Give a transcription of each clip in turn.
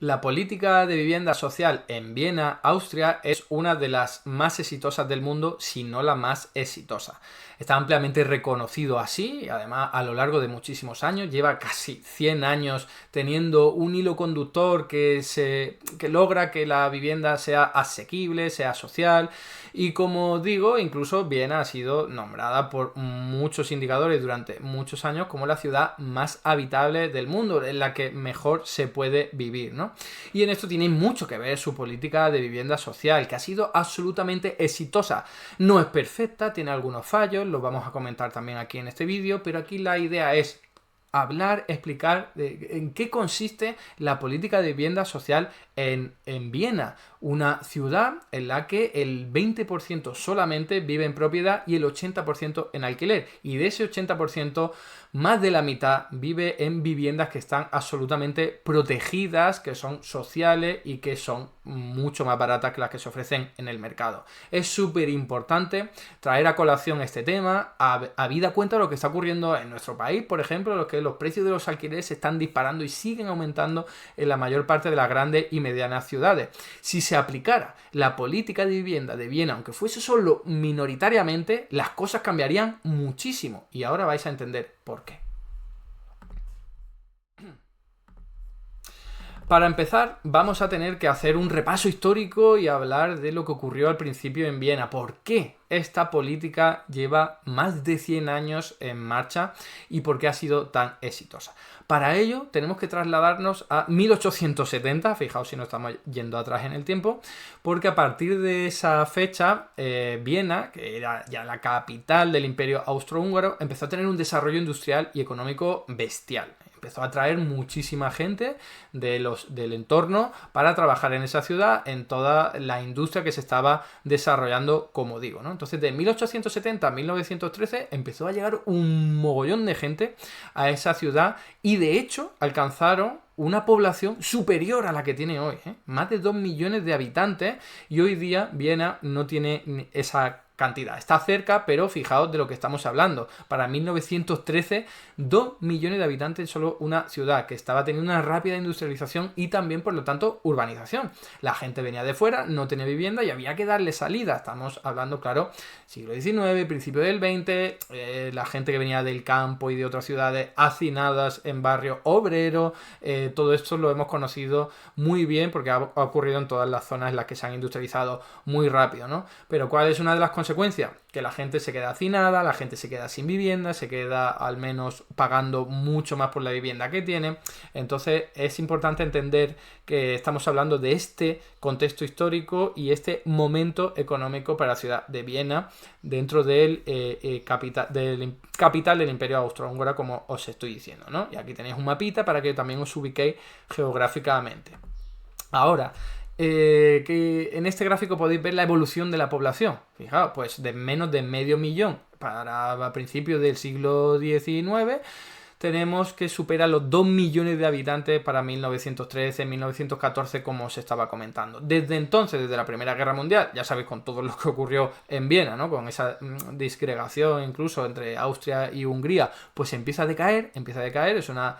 La política de vivienda social en Viena, Austria, es una de las más exitosas del mundo, si no la más exitosa. Está ampliamente reconocido así, y además a lo largo de muchísimos años, lleva casi 100 años teniendo un hilo conductor que logra que la vivienda sea asequible, sea social, y como digo, incluso Viena ha sido nombrada por muchos indicadores durante muchos años como la ciudad más habitable del mundo, en la que mejor se puede vivir, ¿no? Y en esto tiene mucho que ver su política de vivienda social, que ha sido absolutamente exitosa. No es perfecta, tiene algunos fallos, los vamos a comentar también aquí en este vídeo, pero aquí la idea es hablar, explicar en qué consiste la política de vivienda social en Viena, una ciudad en la que el 20% solamente vive en propiedad y el 80% en alquiler. Y de ese 80%, más de la mitad vive en viviendas que están absolutamente protegidas, que son sociales y que son mucho más baratas que las que se ofrecen en el mercado. Es súper importante traer a colación este tema, habida cuenta de lo que está ocurriendo en nuestro país, por ejemplo, lo que los precios de los alquileres se están disparando y siguen aumentando en la mayor parte de las grandes y medianas ciudades. Si se aplicara la política de vivienda de Viena, aunque fuese solo minoritariamente, las cosas cambiarían muchísimo. Y ahora vais a entender por qué. Para empezar, vamos a tener que hacer un repaso histórico y hablar de lo que ocurrió al principio en Viena. ¿Por qué esta política lleva más de 100 años en marcha y por qué ha sido tan exitosa? Para ello, tenemos que trasladarnos a 1870, fijaos si no estamos yendo atrás en el tiempo, porque a partir de esa fecha, Viena, que era ya la capital del Imperio Austrohúngaro, empezó a tener un desarrollo industrial y económico bestial. Empezó a atraer muchísima gente del entorno para trabajar en esa ciudad, en toda la industria que se estaba desarrollando, como digo, ¿no? Entonces, de 1870 a 1913 empezó a llegar un mogollón de gente a esa ciudad y, de hecho, alcanzaron una población superior a la que tiene hoy, ¿eh? Más de 2 millones de habitantes, y hoy día Viena no tiene esa cantidad. Está cerca, pero fijaos de lo que estamos hablando. Para 1913, 2 millones de habitantes en solo una ciudad que estaba teniendo una rápida industrialización y también, por lo tanto, urbanización. La gente venía de fuera, no tenía vivienda y había que darle salida. Estamos hablando, claro, siglo XIX, principio del XX, la gente que venía del campo y de otras ciudades hacinadas en barrio obrero, todo esto lo hemos conocido muy bien porque ha ocurrido en todas las zonas en las que se han industrializado muy rápido, ¿no? Pero ¿cuál es una de las consecuencias? Que la gente se queda hacinada, la gente se queda sin vivienda, se queda al menos pagando mucho más por la vivienda que tiene. Entonces es importante entender que estamos hablando de este contexto histórico y este momento económico para la ciudad de Viena dentro del capital del Imperio Austrohúngaro, como os estoy diciendo, ¿no? Y aquí tenéis un mapita para que también os ubiquéis geográficamente. Ahora, que en este gráfico podéis ver la evolución de la población. Fijaos, pues de menos de medio millón para principios del siglo XIX, tenemos que supera los 2 millones de habitantes para 1913, 1914, como os estaba comentando. Desde entonces, desde la Primera Guerra Mundial, ya sabéis con todo lo que ocurrió en Viena, ¿no? Con esa disgregación incluso entre Austria y Hungría, pues empieza a decaer, es una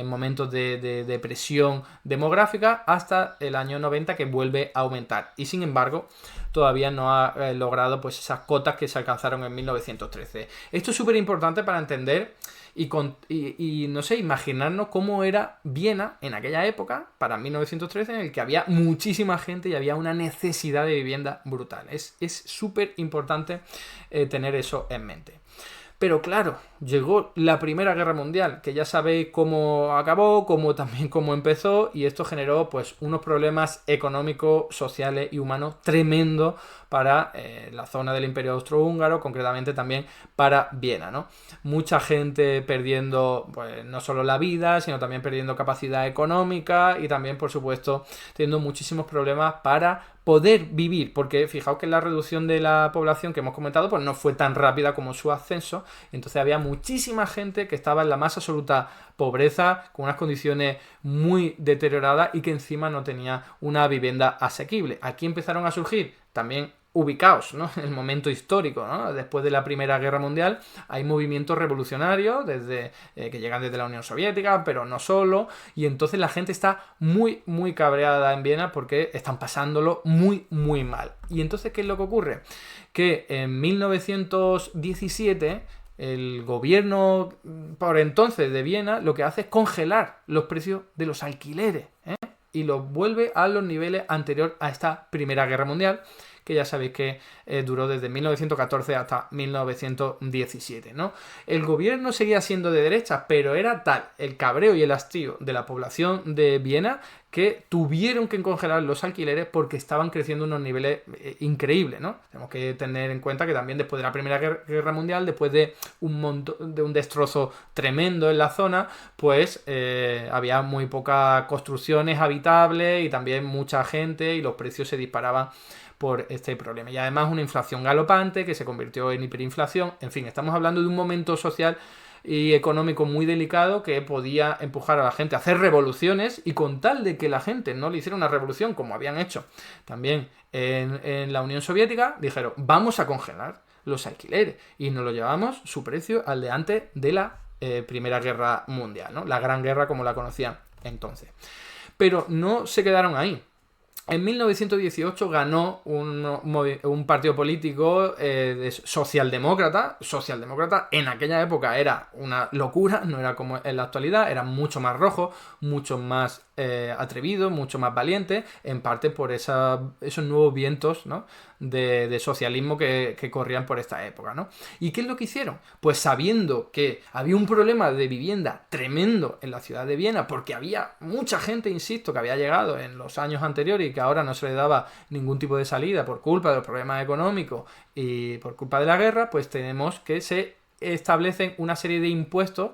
momentos de depresión demográfica hasta el año 90 que vuelve a aumentar y sin embargo todavía no ha logrado pues esas cotas que se alcanzaron en 1913. Esto es súper importante para entender y no sé, imaginarnos cómo era Viena en aquella época, para 1913, en el que había muchísima gente y había una necesidad de vivienda brutal. Es súper importante tener eso en mente. Pero claro, llegó la Primera Guerra Mundial, que ya sabéis cómo acabó, también cómo empezó, y esto generó pues unos problemas económicos, sociales y humanos tremendos para la zona del Imperio Austrohúngaro, concretamente también para Viena, ¿no? Mucha gente perdiendo pues no solo la vida, sino también perdiendo capacidad económica y también, por supuesto, teniendo muchísimos problemas para poder vivir, porque fijaos que la reducción de la población que hemos comentado pues no fue tan rápida como su ascenso, entonces había muchísima gente que estaba en la más absoluta pobreza, con unas condiciones muy deterioradas y que encima no tenía una vivienda asequible. Aquí empezaron a surgir también ubicaos, ¿no? En el momento histórico, ¿no? Después de la Primera Guerra Mundial hay movimientos revolucionarios desde que llegan desde la Unión Soviética, pero no solo, y entonces la gente está muy, muy cabreada en Viena porque están pasándolo muy, muy mal. Y entonces, ¿qué es lo que ocurre? Que en 1917 el gobierno por entonces de Viena lo que hace es congelar los precios de los alquileres, ¿eh? Y los vuelve a los niveles anteriores a esta Primera Guerra Mundial, que ya sabéis que duró desde 1914 hasta 1917, ¿no? El gobierno seguía siendo de derecha, pero era tal el cabreo y el hastío de la población de Viena que tuvieron que congelar los alquileres porque estaban creciendo unos niveles increíbles, ¿no? Tenemos que tener en cuenta que también después de la Primera Guerra Mundial, después de un destrozo tremendo en la zona, pues había muy pocas construcciones habitables y también mucha gente y los precios se disparaban por este problema. Y además una inflación galopante que se convirtió en hiperinflación. En fin, estamos hablando de un momento social y económico muy delicado que podía empujar a la gente a hacer revoluciones, y con tal de que la gente no le hiciera una revolución como habían hecho también en la Unión Soviética, dijeron, vamos a congelar los alquileres y nos lo llevamos su precio al de antes de la Primera Guerra Mundial, ¿no? La Gran Guerra como la conocían entonces. Pero no se quedaron ahí. En 1918 ganó un partido político socialdemócrata. Socialdemócrata en aquella época era una locura, no era como en la actualidad, era mucho más rojo, mucho más atrevido, mucho más valiente, en parte por esos nuevos vientos, ¿no? de socialismo que corrían por esta época, ¿no? ¿Y qué es lo que hicieron? Pues sabiendo que había un problema de vivienda tremendo en la ciudad de Viena, porque había mucha gente, insisto, que había llegado en los años anteriores y que ahora no se le daba ningún tipo de salida por culpa de los problemas económicos y por culpa de la guerra, pues tenemos que se establecen una serie de impuestos,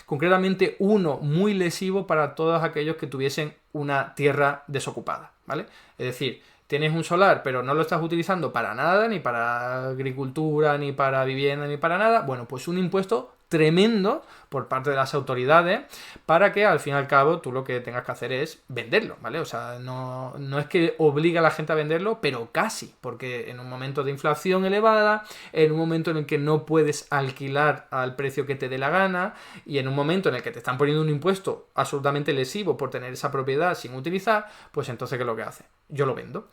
concretamente uno muy lesivo para todos aquellos que tuviesen una tierra desocupada, ¿vale? Es decir, tienes un solar, pero no lo estás utilizando para nada, ni para agricultura, ni para vivienda, ni para nada. Bueno, pues un impuesto tremendo por parte de las autoridades para que al fin y al cabo tú lo que tengas que hacer es venderlo, ¿vale? O sea, no es que obliga a la gente a venderlo, pero casi, porque en un momento de inflación elevada, en un momento en el que no puedes alquilar al precio que te dé la gana y en un momento en el que te están poniendo un impuesto absolutamente lesivo por tener esa propiedad sin utilizar, pues entonces ¿qué es lo que hace? Yo lo vendo.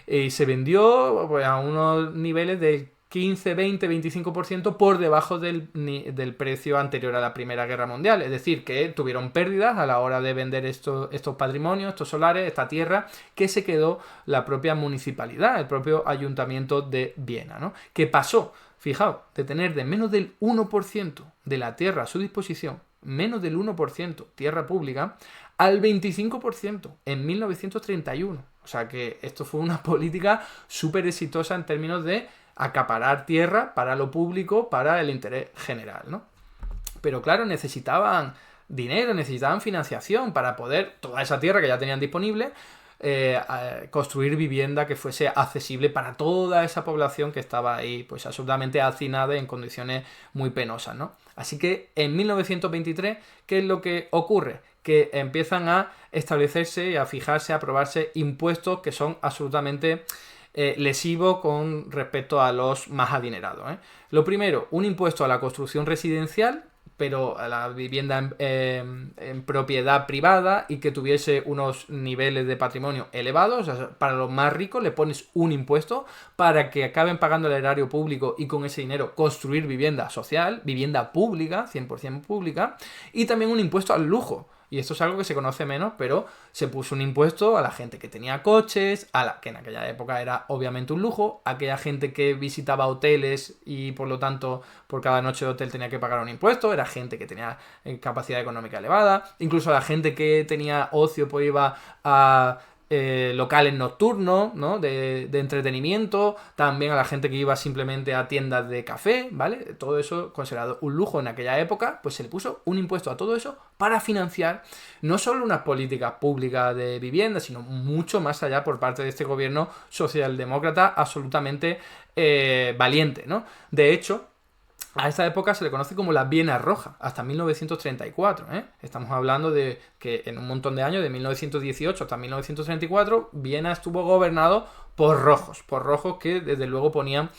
Y se vendió pues, a unos niveles de 15, 20, 25% por debajo del precio anterior a la Primera Guerra Mundial. Es decir, que tuvieron pérdidas a la hora de vender estos patrimonios, estos solares, esta tierra, que se quedó la propia municipalidad, el propio ayuntamiento de Viena, ¿no? ¿Qué pasó? Fijaos, de tener de menos del 1% de la tierra a su disposición, menos del 1% tierra pública, al 25% en 1931. O sea que esto fue una política súper exitosa en términos de acaparar tierra para lo público, para el interés general, ¿no? Pero claro, necesitaban dinero, necesitaban financiación para poder, toda esa tierra que ya tenían disponible, construir vivienda que fuese accesible para toda esa población que estaba ahí, pues absolutamente hacinada y en condiciones muy penosas, ¿no? Así que en 1923, ¿qué es lo que ocurre? Que empiezan a establecerse y a fijarse, a aprobarse impuestos que son absolutamente lesivos con respecto a los más adinerados, ¿eh? Lo primero, un impuesto a la construcción residencial, pero a la vivienda en propiedad privada y que tuviese unos niveles de patrimonio elevados. O sea, para los más ricos le pones un impuesto para que acaben pagando el erario público y con ese dinero construir vivienda social, vivienda pública, 100% pública, y también un impuesto al lujo. Y esto es algo que se conoce menos, pero se puso un impuesto a la gente que tenía coches, que en aquella época era obviamente un lujo, a aquella gente que visitaba hoteles y por lo tanto por cada noche de hotel tenía que pagar un impuesto, era gente que tenía capacidad económica elevada, incluso a la gente que tenía ocio pues iba a locales nocturnos, ¿no? de entretenimiento, también a la gente que iba simplemente a tiendas de café, ¿vale? Todo eso considerado un lujo en aquella época, pues se le puso un impuesto a todo eso para financiar no solo unas políticas públicas de vivienda, sino mucho más allá por parte de este gobierno socialdemócrata absolutamente valiente, ¿no? De hecho, A esta época se le conoce como la Viena Roja, hasta 1934. Estamos hablando de que en un montón de años, de 1918 hasta 1934, Viena estuvo gobernado por rojos que desde luego ponían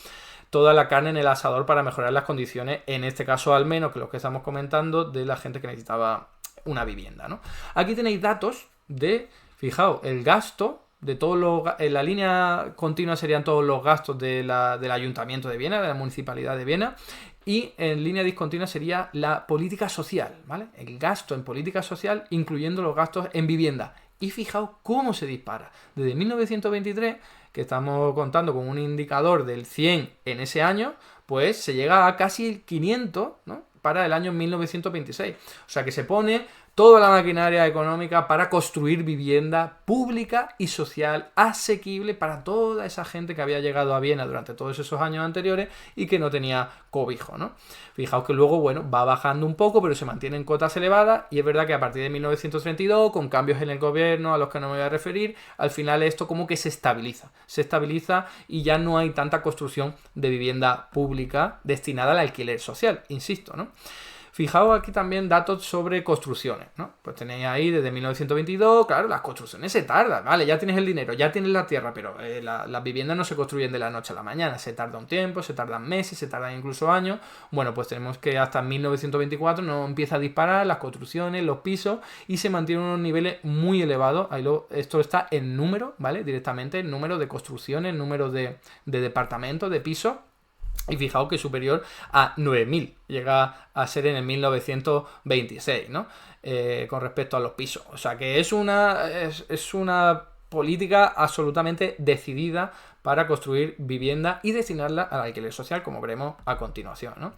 toda la carne en el asador para mejorar las condiciones, en este caso al menos que los que estamos comentando, de la gente que necesitaba una vivienda, ¿no? Aquí tenéis datos de, fijaos, el gasto de todos los, en la línea continua serían todos los gastos del Ayuntamiento de Viena, de la Municipalidad de Viena, y en línea discontinua sería la política social, ¿vale? El gasto en política social, incluyendo los gastos en vivienda. Y fijaos cómo se dispara. Desde 1923, que estamos contando con un indicador del 100 en ese año, pues se llega a casi el 500, ¿no?, para el año 1926. O sea que se pone toda la maquinaria económica para construir vivienda pública y social asequible para toda esa gente que había llegado a Viena durante todos esos años anteriores y que no tenía cobijo, ¿no? Fijaos que luego, bueno, va bajando un poco, pero se mantienen cotas elevadas, y es verdad que a partir de 1932, con cambios en el gobierno a los que no me voy a referir, al final esto como que se estabiliza y ya no hay tanta construcción de vivienda pública destinada al alquiler social, insisto, ¿no? Fijaos aquí también datos sobre construcciones, ¿no? Pues tenéis ahí desde 1922, claro, las construcciones se tardan, ¿vale? Ya tienes el dinero, ya tienes la tierra, pero las viviendas no se construyen de la noche a la mañana, se tarda un tiempo, se tardan meses, se tardan incluso años. Bueno, pues tenemos que hasta 1924 no empieza a disparar las construcciones, los pisos, y se mantienen unos niveles muy elevados. Esto está en número, ¿vale? Directamente el número de construcciones, el número de departamentos, de pisos. Y fijaos que es superior a 9.000, llega a ser en el 1926, ¿no? Con respecto a los pisos. O sea que es una política absolutamente decidida para construir vivienda y destinarla al alquiler social, como veremos a continuación, ¿no?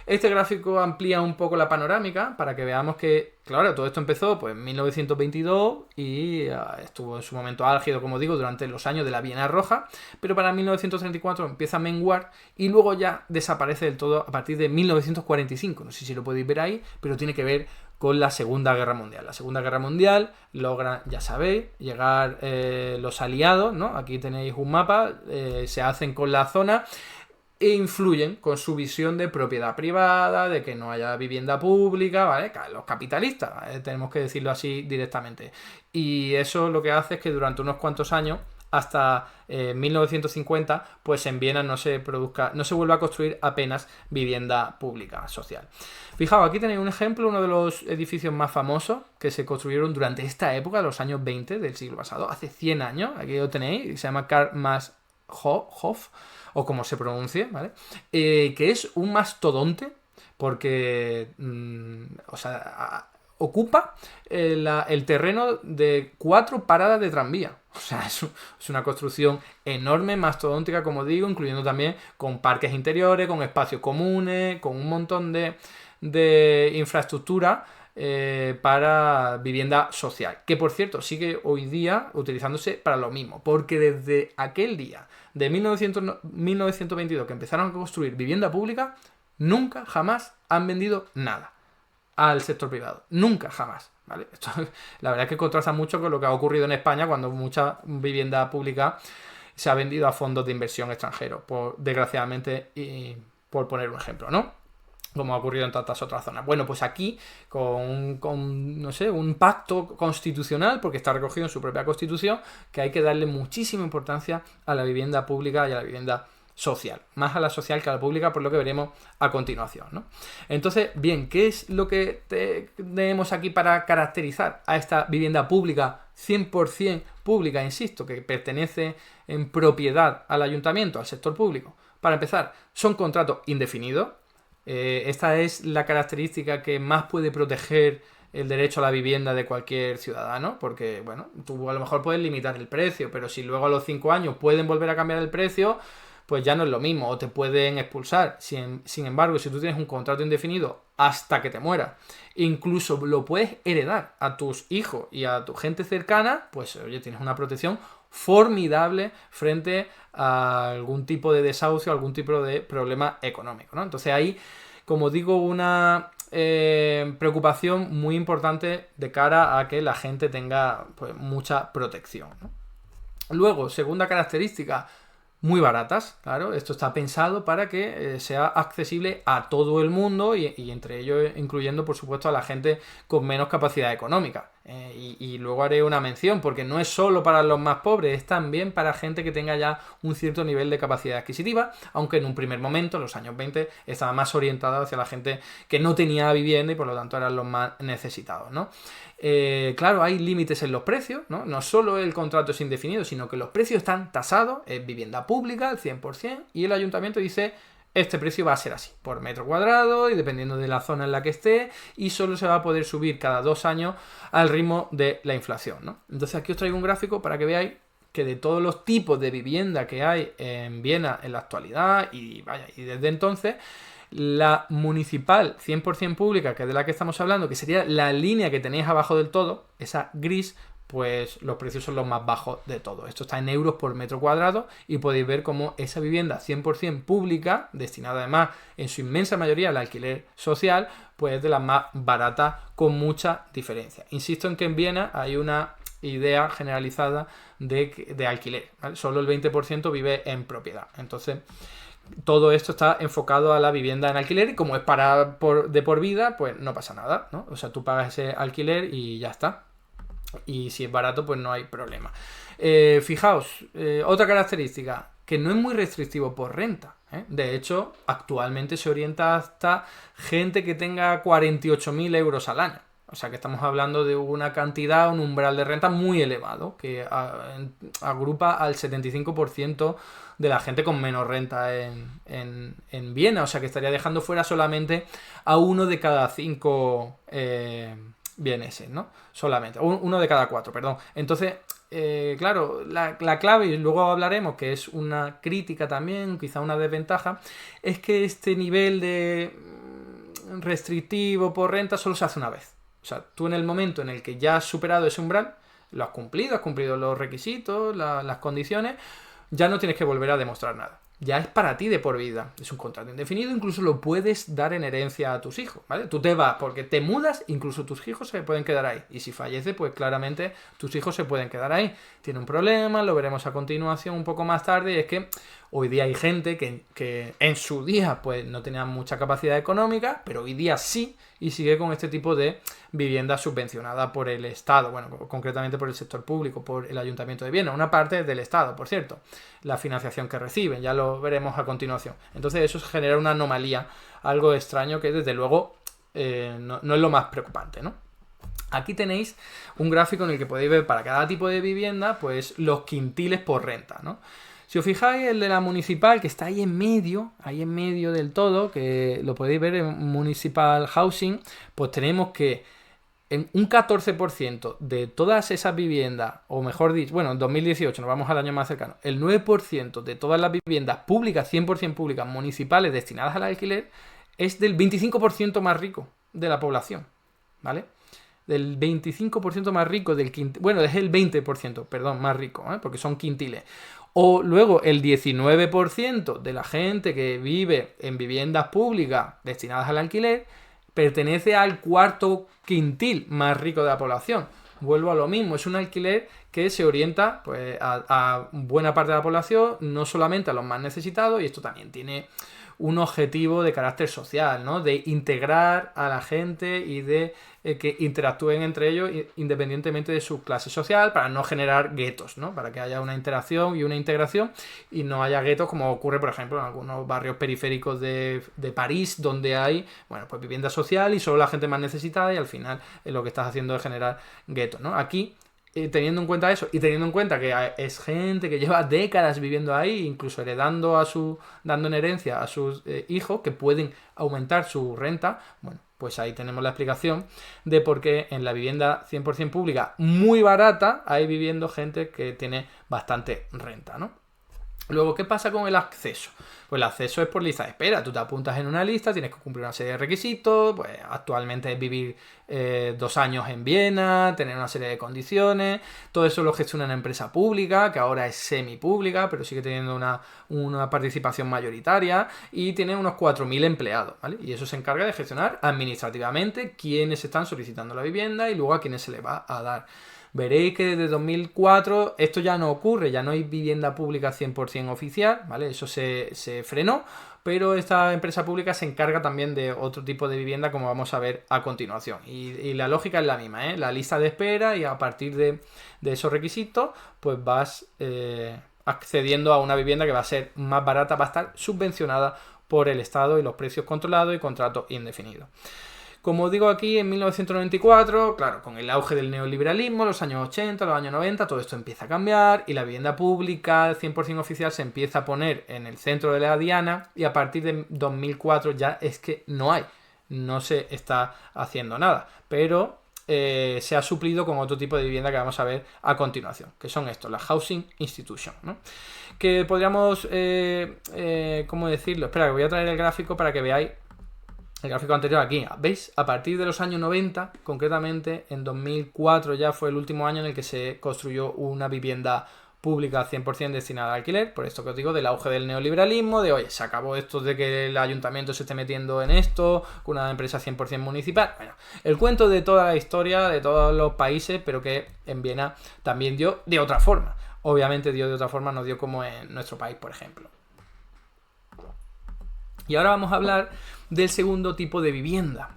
Este gráfico amplía un poco la panorámica para que veamos que, claro, todo esto empezó pues en 1922 y estuvo en su momento álgido, como digo, durante los años de la Viena Roja, pero para 1934 empieza a menguar y luego ya desaparece del todo a partir de 1945. No sé si lo podéis ver ahí, pero tiene que ver con la Segunda Guerra Mundial. La Segunda Guerra Mundial logran, ya sabéis, llegar los aliados, ¿no? Aquí tenéis un mapa, se hacen con la zona e influyen con su visión de propiedad privada, de que no haya vivienda pública, ¿vale? Los capitalistas, ¿vale? Tenemos que decirlo así directamente. Y eso lo que hace es que durante unos cuantos años, hasta 1950, pues en Viena no se vuelve a construir apenas vivienda pública social. Fijaos, aquí tenéis un ejemplo, uno de los edificios más famosos que se construyeron durante esta época, los años 20 del siglo pasado, hace 100 años, aquí lo tenéis, se llama Karl Hof, o como se pronuncie, ¿vale? Que es un mastodonte, porque ocupa el terreno de 4 paradas de tranvía. O sea, es una construcción enorme, mastodóntica, como digo, incluyendo también con parques interiores, con espacios comunes, con un montón de infraestructura para vivienda social. Que, por cierto, sigue hoy día utilizándose para lo mismo, porque desde aquel día de 1922 que empezaron a construir vivienda pública, nunca, jamás han vendido nada al sector privado. Nunca, jamás, ¿vale? Esto, la verdad es que contrasta mucho con lo que ha ocurrido en España cuando mucha vivienda pública se ha vendido a fondos de inversión extranjeros, desgraciadamente, y por poner un ejemplo, ¿no? Como ha ocurrido en tantas otras zonas. Bueno, pues aquí, con no sé, un pacto constitucional, porque está recogido en su propia constitución, que hay que darle muchísima importancia a la vivienda pública y a la vivienda social, más a la social que a la pública, por lo que veremos a continuación, ¿no? Entonces, bien, ¿qué es lo que tenemos aquí para caracterizar a esta vivienda pública, 100% pública, insisto, que pertenece en propiedad al ayuntamiento, al sector público? Para empezar, son contratos indefinidos. Esta es la característica que más puede proteger el derecho a la vivienda de cualquier ciudadano, porque, bueno, tú a lo mejor puedes limitar el precio, pero si luego a los 5 años pueden volver a cambiar el precio, pues ya no es lo mismo, o te pueden expulsar. Sin embargo, si tú tienes un contrato indefinido hasta que te mueras, incluso lo puedes heredar a tus hijos y a tu gente cercana, pues oye, tienes una protección formidable frente a algún tipo de desahucio, algún tipo de problema económico, ¿no? Entonces ahí, como digo, una preocupación muy importante de cara a que la gente tenga pues mucha protección, ¿no? Luego, segunda característica, muy baratas, claro, esto está pensado para que sea accesible a todo el mundo y entre ellos incluyendo por supuesto a la gente con menos capacidad económica. Y luego haré una mención, porque no es solo para los más pobres, es también para gente que tenga ya un cierto nivel de capacidad adquisitiva, aunque en un primer momento, en los años 20, estaba más orientada hacia la gente que no tenía vivienda y por lo tanto eran los más necesitados, ¿no? Claro, hay límites en los precios, ¿no? No solo el contrato es indefinido, sino que los precios están tasados, es vivienda pública al 100%, y el ayuntamiento dice: este precio va a ser así, por metro cuadrado y dependiendo de la zona en la que esté, y solo se va a poder subir cada 2 años al ritmo de la inflación, ¿no? Entonces aquí os traigo un gráfico para que veáis que de todos los tipos de vivienda que hay en Viena en la actualidad y desde entonces, la municipal 100% pública, que es de la que estamos hablando, que sería la línea que tenéis abajo del todo, esa gris, pues los precios son los más bajos de todo. Esto está en euros por metro cuadrado y podéis ver cómo esa vivienda 100% pública, destinada además en su inmensa mayoría al alquiler social, pues es de las más baratas con mucha diferencia. Insisto en que en Viena hay una idea generalizada de alquiler, ¿vale? Solo el 20% vive en propiedad. Entonces, todo esto está enfocado a la vivienda en alquiler y como es de por vida, pues no pasa nada, ¿no? O sea, tú pagas ese alquiler y ya está. Y si es barato, pues no hay problema. Fijaos, otra característica, que no es muy restrictivo por renta. De hecho, actualmente se orienta hasta gente que tenga 48.000 euros al año. O sea que estamos hablando de una cantidad, un umbral de renta muy elevado, que agrupa al 75% de la gente con menos renta en Viena. O sea que estaría dejando fuera solamente a 1 de cada 5 vieneses, ¿no? Solamente. Uno de cada 4, perdón. Entonces, claro, la clave, y luego hablaremos, que es una crítica también, quizá una desventaja, es que este nivel de restrictivo por renta solo se hace una vez. O sea, tú en el momento en el que ya has superado ese umbral, lo has cumplido los requisitos, las condiciones, ya no tienes que volver a demostrar nada. Ya es para ti de por vida. Es un contrato indefinido, incluso lo puedes dar en herencia a tus hijos, ¿vale? Tú te vas porque te mudas, incluso tus hijos se pueden quedar ahí. Y si fallece, pues claramente tus hijos se pueden quedar ahí. Tiene un problema, lo veremos a continuación un poco más tarde, y es que hoy día hay gente que en su día pues no tenía mucha capacidad económica, pero hoy día sí, y sigue con este tipo de vivienda subvencionada por el Estado, bueno, concretamente por el sector público, por el Ayuntamiento de Viena, una parte del Estado, por cierto, la financiación que reciben, ya lo veremos a continuación. Entonces eso genera una anomalía, algo extraño que desde luego no es lo más preocupante, ¿no? Aquí tenéis un gráfico en el que podéis ver para cada tipo de vivienda pues los quintiles por renta, ¿no? Si os fijáis, el de la municipal, que está ahí en medio del todo, que lo podéis ver en Municipal Housing, pues tenemos que en un 14% de todas esas viviendas, o mejor dicho, bueno, en 2018, nos vamos al año más cercano, el 9% de todas las viviendas públicas, 100% públicas, municipales, destinadas al alquiler, es del 25% más rico de la población, ¿vale? Del 25% más rico del quintil, bueno, es el 20%, perdón, más rico, porque son quintiles. O luego el 19% de la gente que vive en viviendas públicas destinadas al alquiler pertenece al cuarto quintil más rico de la población. Vuelvo a lo mismo, es un alquiler que se orienta pues, a buena parte de la población, no solamente a los más necesitados, y esto también tiene un objetivo de carácter social, ¿no? De integrar a la gente y de que interactúen entre ellos independientemente de su clase social, para no generar guetos, ¿no? Para que haya una interacción y una integración y no haya guetos como ocurre, por ejemplo, en algunos barrios periféricos de París, donde hay, bueno, pues vivienda social y solo la gente más necesitada, y al final lo que estás haciendo es generar guetos, ¿no? Aquí, teniendo en cuenta eso y teniendo en cuenta que es gente que lleva décadas viviendo ahí, incluso dando en herencia a sus hijos, que pueden aumentar su renta, bueno, pues ahí tenemos la explicación de por qué en la vivienda 100% pública muy barata hay viviendo gente que tiene bastante renta, ¿no? Luego, ¿qué pasa con el acceso? Pues el acceso es por lista de espera. Tú te apuntas en una lista, tienes que cumplir una serie de requisitos. Pues actualmente es vivir 2 años en Viena, tener una serie de condiciones. Todo eso lo gestiona una empresa pública, que ahora es semipública, pero sigue teniendo una participación mayoritaria y tiene unos 4.000 empleados, ¿vale? Y eso se encarga de gestionar administrativamente quiénes están solicitando la vivienda y luego a quiénes se les va a dar. Veréis que desde 2004 esto ya no ocurre, ya no hay vivienda pública 100% oficial, ¿vale? Eso se frenó, pero esta empresa pública se encarga también de otro tipo de vivienda, como vamos a ver a continuación. Y la lógica es la misma, ¿eh? La lista de espera, y a partir de esos requisitos, pues vas accediendo a una vivienda que va a ser más barata, va a estar subvencionada por el Estado y los precios controlados y contratos indefinidos. Como digo aquí, en 1994, claro, con el auge del neoliberalismo, los años 80, los años 90, todo esto empieza a cambiar y la vivienda pública 100% oficial se empieza a poner en el centro de la diana, y a partir de 2004 ya es que no se está haciendo nada, pero se ha suplido con otro tipo de vivienda que vamos a ver a continuación, que son estos, las Housing Institution, ¿no? Que podríamos, ¿cómo decirlo? Espera, que voy a traer el gráfico para que veáis. El gráfico anterior aquí, ¿veis? A partir de los años 90, concretamente en 2004 ya fue el último año en el que se construyó una vivienda pública 100% destinada al alquiler, por esto que os digo del auge del neoliberalismo, de oye, se acabó esto de que el ayuntamiento se esté metiendo en esto, con una empresa 100% municipal. Bueno, el cuento de toda la historia, de todos los países, pero que en Viena también dio de otra forma. Obviamente dio de otra forma, no dio como en nuestro país, por ejemplo. Y ahora vamos a hablar del segundo tipo de vivienda,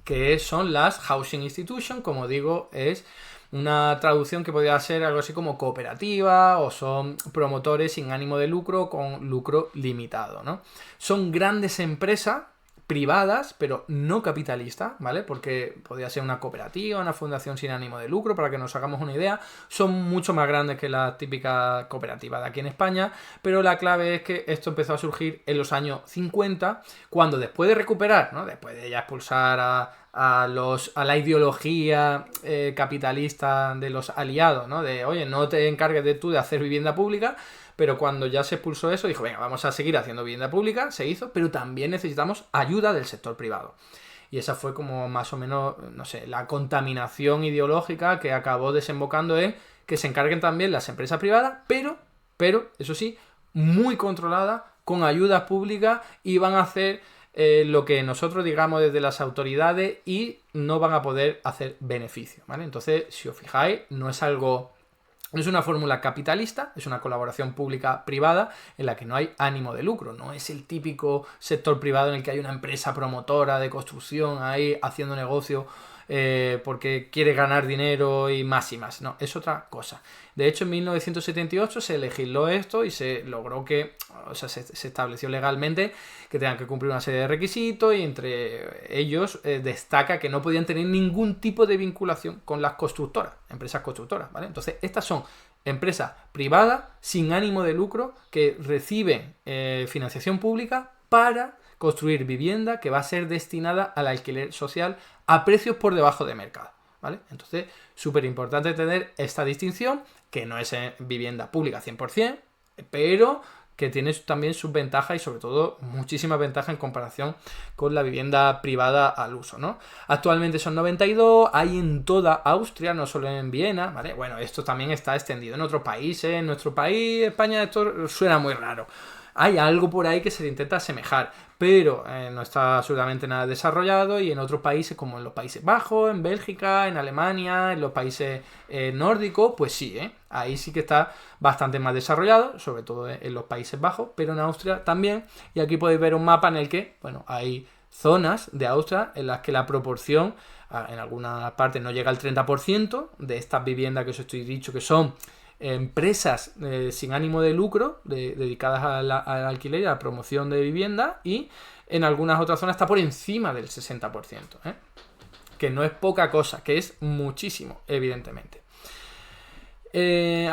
que son las Housing Institution. Como digo, es una traducción que podría ser algo así como cooperativa, o son promotores sin ánimo de lucro con lucro limitado, ¿no? Son grandes empresas privadas, pero no capitalistas, ¿vale? Porque podría ser una cooperativa, una fundación sin ánimo de lucro, para que nos hagamos una idea. Son mucho más grandes que la típica cooperativa de aquí en España, pero la clave es que esto empezó a surgir en los años 50, cuando después de recuperar, ¿no? Después de ya expulsar a la ideología capitalista de los aliados, ¿no? De, oye, no te encargues de tú de hacer vivienda pública. Pero cuando ya se expulsó eso, dijo, venga, vamos a seguir haciendo vivienda pública, se hizo, pero también necesitamos ayuda del sector privado. Y esa fue como más o menos, no sé, la contaminación ideológica que acabó desembocando en que se encarguen también las empresas privadas, pero eso sí, muy controladas, con ayudas públicas, y van a hacer lo que nosotros digamos desde las autoridades y no van a poder hacer beneficio, ¿vale? Entonces, si os fijáis, no es una fórmula capitalista, es una colaboración pública-privada en la que no hay ánimo de lucro. No es el típico sector privado en el que hay una empresa promotora de construcción ahí haciendo negocio porque quiere ganar dinero y más y más. No, es otra cosa. De hecho, en 1978 se legisló esto y se logró que, o sea, se estableció legalmente que tengan que cumplir una serie de requisitos, y entre ellos destaca que no podían tener ningún tipo de vinculación con las constructoras, empresas constructoras, ¿vale? Entonces, estas son empresas privadas sin ánimo de lucro que reciben financiación pública para construir vivienda que va a ser destinada al alquiler social a precios por debajo de mercado, ¿vale? Entonces, súper importante tener esta distinción, que no es vivienda pública 100%, pero que tiene también sus ventajas y sobre todo muchísimas ventajas en comparación con la vivienda privada al uso, ¿no? Actualmente son 92, hay en toda Austria, no solo en Viena, ¿vale? Bueno, esto también está extendido en otros países. En nuestro país, España, esto suena muy raro. Hay algo por ahí que se le intenta asemejar, pero no está absolutamente nada desarrollado, y en otros países, como en los Países Bajos, en Bélgica, en Alemania, en los países nórdicos, pues sí, ahí sí que está bastante más desarrollado, sobre todo en los Países Bajos, pero en Austria también. Y aquí podéis ver un mapa en el que, bueno, hay zonas de Austria en las que la proporción, en algunas partes no llega al 30% de estas viviendas que os estoy dicho que son empresas sin ánimo de lucro dedicadas al alquiler y a la promoción de vivienda, y en algunas otras zonas está por encima del 60%, que no es poca cosa, que es muchísimo, evidentemente.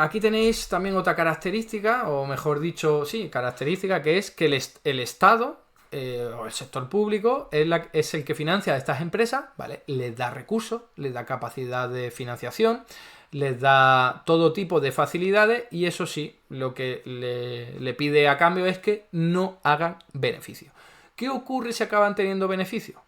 Aquí tenéis también otra característica, o mejor dicho, sí, característica, que es que el Estado o el sector público es el que financia a estas empresas, ¿vale? Les da recursos, les da capacidad de financiación, les da todo tipo de facilidades y eso sí, lo que le pide a cambio es que no hagan beneficio. ¿Qué ocurre si acaban teniendo beneficio?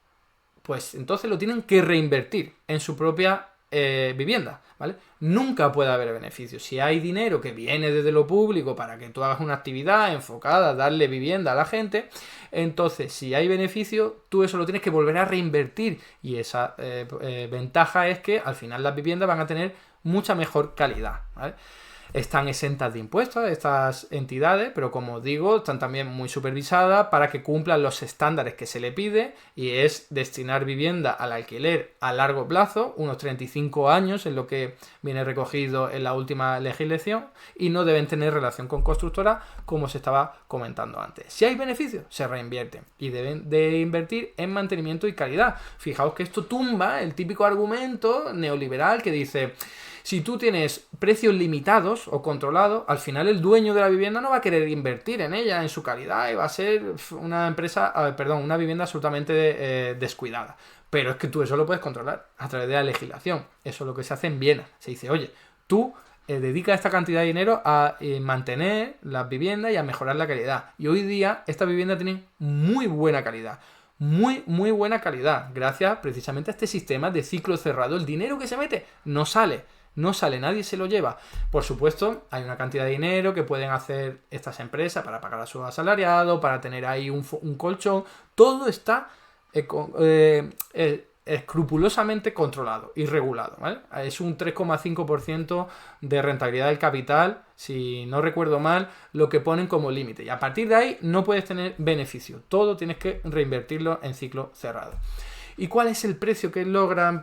Pues entonces lo tienen que reinvertir en su propia vivienda, ¿vale? Nunca puede haber beneficio. Si hay dinero que viene desde lo público para que tú hagas una actividad enfocada a darle vivienda a la gente, entonces si hay beneficio, tú eso lo tienes que volver a reinvertir y esa ventaja es que al final las viviendas van a tener mucha mejor calidad, ¿vale? Están exentas de impuestos estas entidades, pero como digo, están también muy supervisadas para que cumplan los estándares que se le pide y es destinar vivienda al alquiler a largo plazo, unos 35 años en lo que viene recogido en la última legislación y no deben tener relación con constructoras como se estaba comentando antes. Si hay beneficios, se reinvierten y deben de invertir en mantenimiento y calidad. Fijaos que esto tumba el típico argumento neoliberal que dice: si tú tienes precios limitados o controlados, al final el dueño de la vivienda no va a querer invertir en ella, en su calidad, y va a ser una una vivienda absolutamente descuidada. Pero es que tú eso lo puedes controlar a través de la legislación. Eso es lo que se hace en Viena. Se dice, oye, tú dedica esta cantidad de dinero a mantener las viviendas y a mejorar la calidad. Y hoy día estas viviendas tienen muy buena calidad. Muy buena calidad. Gracias precisamente a este sistema de ciclo cerrado. El dinero que se mete no sale. No sale, nadie se lo lleva. Por supuesto, hay una cantidad de dinero que pueden hacer estas empresas para pagar a sus asalariados, para tener ahí un colchón. Todo está escrupulosamente controlado y regulado, ¿vale? Es un 3,5% de rentabilidad del capital, si no recuerdo mal, lo que ponen como límite. Y a partir de ahí no puedes tener beneficio. Todo tienes que reinvertirlo en ciclo cerrado. ¿Y cuál es el precio que logran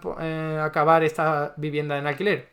acabar esta vivienda en alquiler?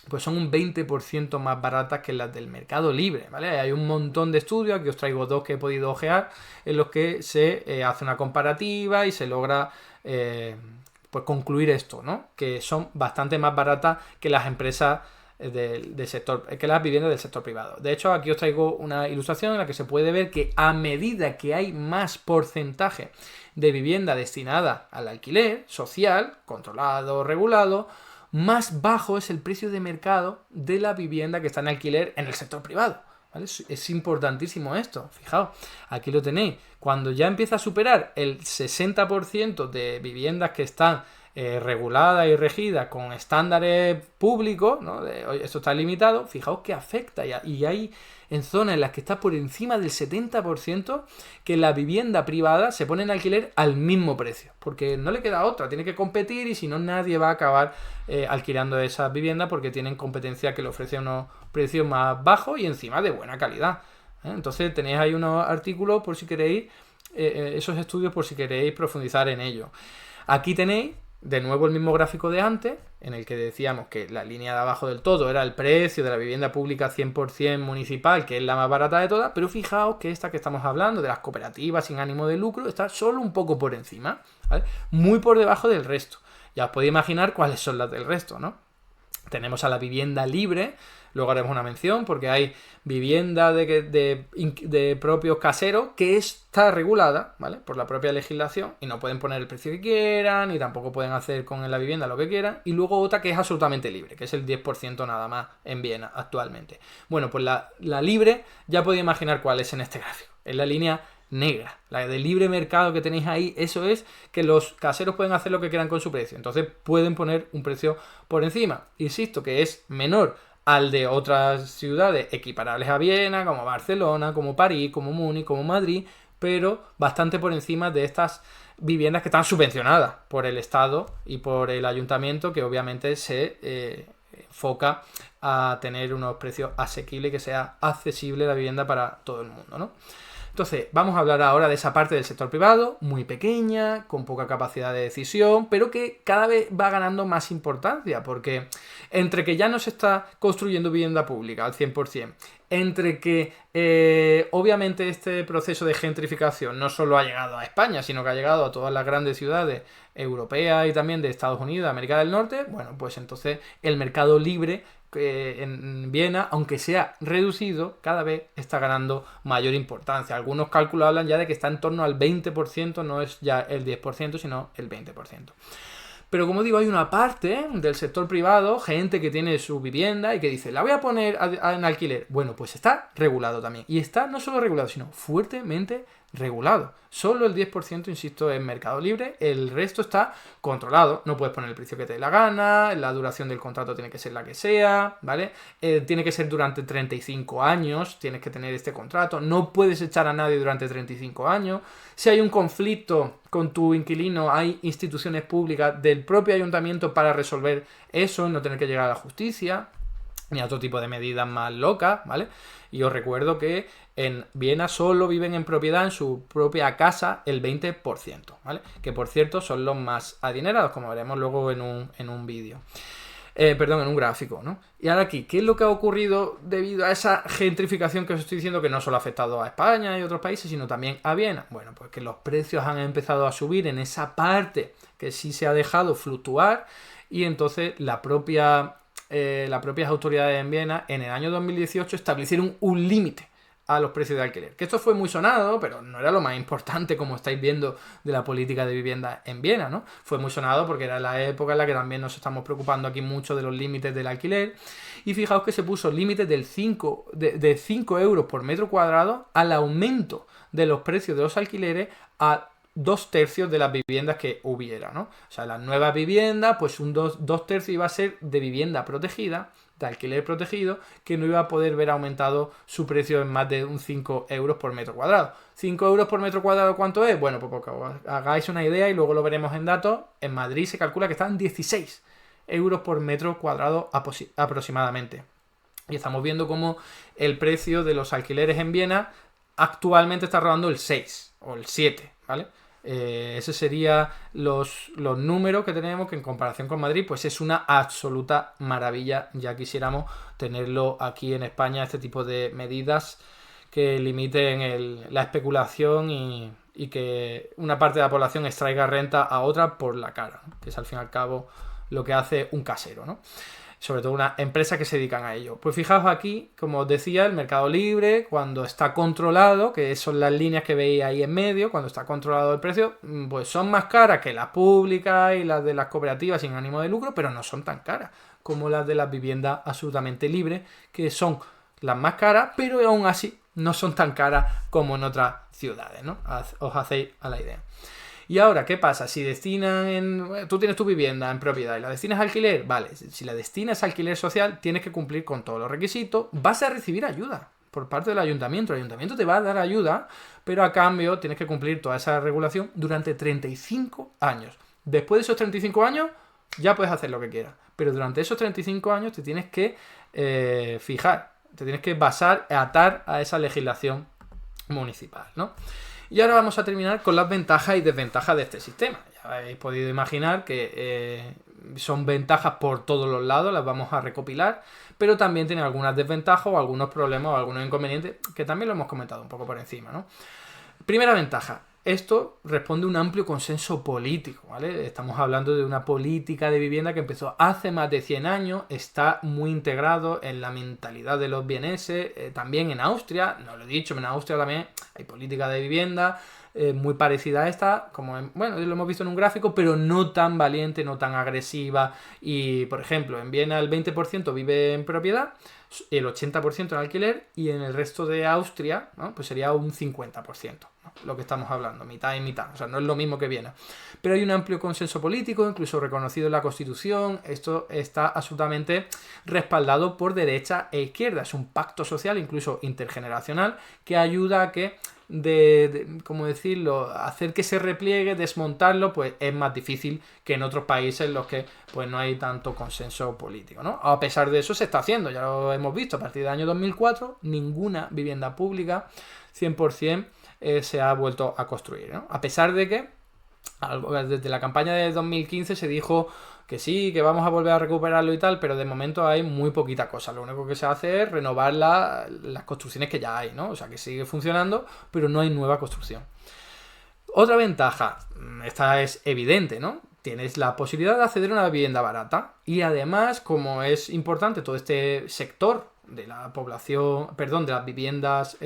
Pues son un 20% más baratas que las del mercado libre, ¿vale? Hay un montón de estudios, aquí os traigo dos que he podido ojear, en los que se hace una comparativa y se logra pues concluir esto, ¿no? Que son bastante más baratas que las empresas del sector, que las viviendas del sector privado. De hecho, aquí os traigo una ilustración en la que se puede ver que a medida que hay más porcentaje de vivienda destinada al alquiler social, controlado, regulado, más bajo es el precio de mercado de la vivienda que está en alquiler en el sector privado, ¿vale? Es importantísimo esto, fijaos, aquí lo tenéis. Cuando ya empieza a superar el 60% de viviendas que están reguladas y regidas con estándares públicos, ¿no? Esto está limitado, fijaos que afecta y hay en zonas en las que está por encima del 70% que la vivienda privada se pone en alquiler al mismo precio, porque no le queda otra, tiene que competir y si no nadie va a acabar alquilando esas viviendas porque tienen competencia que le ofrece unos precios más bajos y encima de buena calidad. Entonces tenéis ahí unos artículos por si queréis, esos estudios por si queréis profundizar en ello. Aquí tenéis de nuevo el mismo gráfico de antes, en el que decíamos que la línea de abajo del todo era el precio de la vivienda pública 100% municipal, que es la más barata de todas, pero fijaos que esta que estamos hablando, de las cooperativas sin ánimo de lucro, está solo un poco por encima, ¿vale? Muy por debajo del resto. Ya os podéis imaginar cuáles son las del resto, ¿no? Tenemos a la vivienda libre, luego haremos una mención porque hay vivienda de propios caseros que está regulada, ¿vale? Por la propia legislación y no pueden poner el precio que quieran y tampoco pueden hacer con la vivienda lo que quieran. Y luego otra que es absolutamente libre, que es el 10% nada más en Viena actualmente. Bueno, pues la libre ya podéis imaginar cuál es en este gráfico. Es la línea negra, la de libre mercado que tenéis ahí. Eso es que los caseros pueden hacer lo que quieran con su precio, entonces pueden poner un precio por encima, insisto que es menor al de otras ciudades equiparables a Viena, como Barcelona, como París, como Múnich, como Madrid, pero bastante por encima de estas viviendas que están subvencionadas por el Estado y por el ayuntamiento, que obviamente se enfoca a tener unos precios asequibles y que sea accesible la vivienda para todo el mundo, ¿no? Entonces, vamos a hablar ahora de esa parte del sector privado, muy pequeña, con poca capacidad de decisión, pero que cada vez va ganando más importancia, porque Entre que ya no se está construyendo vivienda pública al 100%, entre que obviamente este proceso de gentrificación no solo ha llegado a España, sino que ha llegado a todas las grandes ciudades europeas y también de Estados Unidos, América del Norte, bueno, pues entonces el mercado libre en Viena, aunque sea reducido, cada vez está ganando mayor importancia. Algunos cálculos hablan ya de que está en torno al 20%, no es ya el 10%, sino el 20%. Pero como digo, hay una parte del sector privado, gente que tiene su vivienda y que dice, la voy a poner en alquiler. Bueno, pues está regulado también. Y está no solo regulado, sino fuertemente regulado. Solo el 10%, insisto, es mercado libre, el resto está controlado. No puedes poner el precio que te dé la gana, la duración del contrato tiene que ser la que sea, ¿vale? Tiene que ser durante 35 años, tienes que tener este contrato, no puedes echar a nadie durante 35 años. Si hay un conflicto con tu inquilino, hay instituciones públicas del propio ayuntamiento para resolver eso, no tener que llegar a la justicia, ni a otro tipo de medidas más locas, ¿vale? Y os recuerdo que en Viena solo viven en propiedad en su propia casa el 20%, ¿vale? Que por cierto son los más adinerados, como veremos luego en un vídeo. Perdón, en un gráfico, ¿no? Y ahora aquí, ¿qué es lo que ha ocurrido debido a esa gentrificación que os estoy diciendo que no solo ha afectado a España y otros países, sino también a Viena? Bueno, pues que los precios han empezado a subir en esa parte que sí se ha dejado fluctuar y entonces las propias autoridades en Viena en el año 2018 establecieron un límite a los precios de alquiler. Que esto fue muy sonado, pero no era lo más importante, como estáis viendo, de la política de vivienda en Viena, ¿no? Fue muy sonado porque era la época en la que también nos estamos preocupando aquí mucho de los límites del alquiler. Y fijaos que se puso límites de 5 euros por metro cuadrado al aumento de los precios de los alquileres a 2/3 de las viviendas que hubiera, ¿no? O sea, las nuevas viviendas, pues un 2/3 iba a ser de vivienda protegida, de alquiler protegido, que no iba a poder ver aumentado su precio en más de un 5 euros por metro cuadrado. 5 euros por metro cuadrado, ¿cuánto es? Bueno, pues porque os hagáis una idea y luego lo veremos en datos, en Madrid se calcula que están 16 euros por metro cuadrado aproximadamente. Y estamos viendo cómo el precio de los alquileres en Viena actualmente está rodando el 6 o el 7, ¿vale? Ese serían los números que tenemos, que en comparación con Madrid pues es una absoluta maravilla. Ya quisiéramos tenerlo aquí en España, este tipo de medidas que limiten la especulación y que una parte de la población extraiga renta a otra por la cara, ¿no? Que es al fin y al cabo lo que hace un casero, ¿no? Sobre todo una empresa que se dedican a ello. Pues fijaos aquí, como os decía, el mercado libre, cuando está controlado, que son las líneas que veis ahí en medio, cuando está controlado el precio, pues son más caras que las públicas y las de las cooperativas sin ánimo de lucro, pero no son tan caras como las de las viviendas absolutamente libres, que son las más caras, pero aún así no son tan caras como en otras ciudades, ¿no? Os hacéis a la idea. Y ahora, ¿qué pasa? Si tú tienes tu vivienda en propiedad y la destinas a alquiler, vale, si la destinas a alquiler social, tienes que cumplir con todos los requisitos, vas a recibir ayuda por parte del ayuntamiento. El ayuntamiento te va a dar ayuda, pero a cambio tienes que cumplir toda esa regulación durante 35 años. Después de esos 35 años, ya puedes hacer lo que quieras. Pero durante esos 35 años te tienes que fijar, te tienes que atar a esa legislación municipal, ¿no? Y ahora vamos a terminar con las ventajas y desventajas de este sistema. Ya habéis podido imaginar que son ventajas por todos los lados, las vamos a recopilar, pero también tiene algunas desventajas o algunos problemas o algunos inconvenientes que también lo hemos comentado un poco por encima, ¿no? Primera ventaja. Esto responde a un amplio consenso político, ¿vale? Estamos hablando de una política de vivienda que empezó hace más de 100 años, está muy integrado en la mentalidad de los vieneses, también en Austria, no lo he dicho, en Austria también hay política de vivienda muy parecida a esta, bueno, lo hemos visto en un gráfico, pero no tan valiente, no tan agresiva. Y, por ejemplo, en Viena el 20% vive en propiedad, el 80% en alquiler, y en el resto de Austria, ¿no? Pues sería un 50%, ¿no? Lo que estamos hablando, mitad y mitad, o sea, no es lo mismo que Viena. Pero hay un amplio consenso político, incluso reconocido en la Constitución. Esto está absolutamente respaldado por derecha e izquierda, es un pacto social, incluso intergeneracional, que ayuda a que ¿cómo decirlo? Hacer que se repliegue, desmontarlo, pues es más difícil que en otros países en los que pues no hay tanto consenso político, ¿no? A pesar de eso se está haciendo, ya lo hemos visto, a partir del año 2004 ninguna vivienda pública 100% se ha vuelto a construir, ¿no? A pesar de que desde la campaña de 2015 se dijo que sí, que vamos a volver a recuperarlo y tal, pero de momento hay muy poquita cosa. Lo único que se hace es renovar las construcciones que ya hay, ¿no? O sea, que sigue funcionando, pero no hay nueva construcción. Otra ventaja, esta es evidente, ¿no? Tienes la posibilidad de acceder a una vivienda barata y además, como es importante todo este sector de la población, perdón, de las viviendas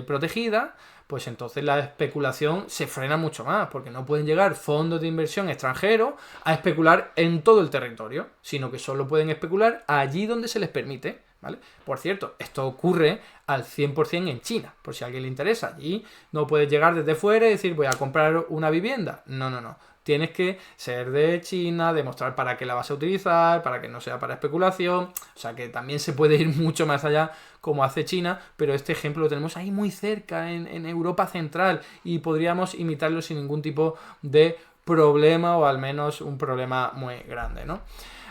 protegidas, pues entonces la especulación se frena mucho más, porque no pueden llegar fondos de inversión extranjeros a especular en todo el territorio, sino que solo pueden especular allí donde se les permite, ¿vale? Por cierto, esto ocurre al 100% en China, por si a alguien le interesa. Allí no puedes llegar desde fuera y decir voy a comprar una vivienda. No. Tienes que ser de China, demostrar para qué la vas a utilizar, para que no sea para especulación. O sea que también se puede ir mucho más allá como hace China, pero este ejemplo lo tenemos ahí muy cerca, en Europa Central, y podríamos imitarlo sin ningún tipo de problema, o al menos un problema muy grande, ¿no?